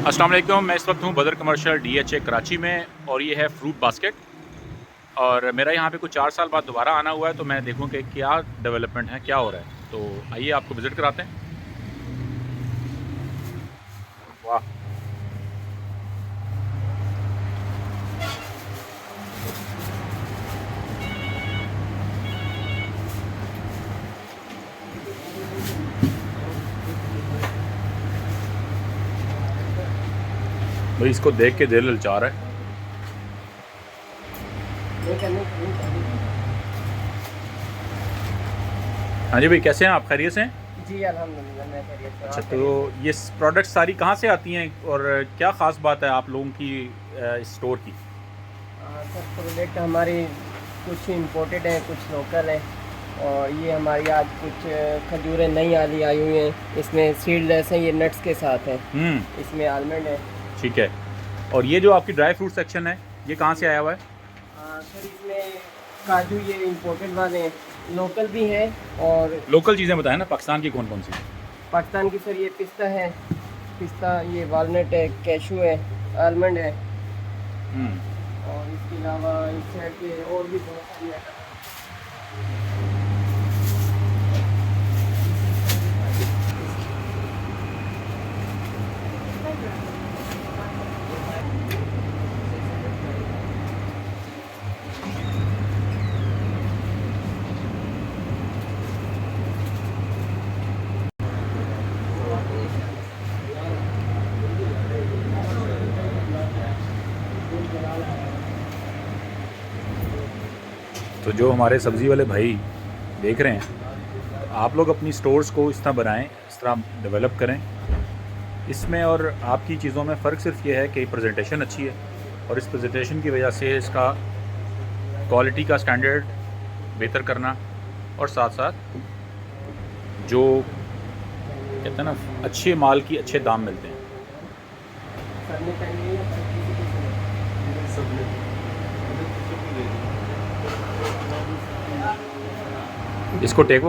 अस्सलाम वालेकुम। मैं इस वक्त हूँ बदर कमर्शियल DHA कराची में और ये है फ्रूट बास्केट। और मेरा यहाँ पे कुछ 4 साल बाद दोबारा आना हुआ है, तो मैं देखूँ कि क्या डेवलपमेंट है, क्या हो रहा है। तो आइए आपको विज़िट कराते हैं। वाह! भाई इसको देख के दिल ललचा रहा है। हाँ जी भाई, कैसे हैं आप? खैरियत से हैं? जी अल्हम्दुलिल्लाह मैं खैरियत से हूँ। अच्छा, आप तो खैरियत से हैं? ये प्रोडक्ट सारी कहाँ से आती हैं और क्या ख़ास बात है आप लोगों की स्टोर की? सर प्रोडक्ट हमारी कुछ इंपोर्टेड है, कुछ लोकल है। और ये हमारी आज कुछ खजूरें नई वाली आई हुई हैं, इसमें सीडलेस हैं, ये नट्स के साथ हैं। हुँ, इसमें आलमंड है। ठीक है। और ये जो आपकी ड्राई फ्रूट सेक्शन है, ये कहाँ से आया हुआ है? सर इसमें काजू ये इंपोर्टेड वाले हैं, लोकल भी हैं। और लोकल चीज़ें बताएँ ना, पाकिस्तान की कौन-कौन सी? पाकिस्तान की सर ये पिस्ता है, पिस्ता ये वालनट है, कैशू है, आलमंड है। हुँ। और इसके अलावा इस साइड पे और भी बहुत सारी है। तो जो हमारे सब्ज़ी वाले भाई देख रहे हैं, आप लोग अपनी स्टोर्स को इस तरह बनाएं, इस तरह डेवलप करें। इसमें और आपकी चीज़ों में फ़र्क सिर्फ ये है कि प्रेजेंटेशन अच्छी है, और इस प्रेजेंटेशन की वजह से इसका क्वालिटी का स्टैंडर्ड बेहतर करना, और साथ साथ जो कहते हैं ना, अच्छे माल की अच्छे दाम मिलते हैं। सर ने पहले ही इसको टेक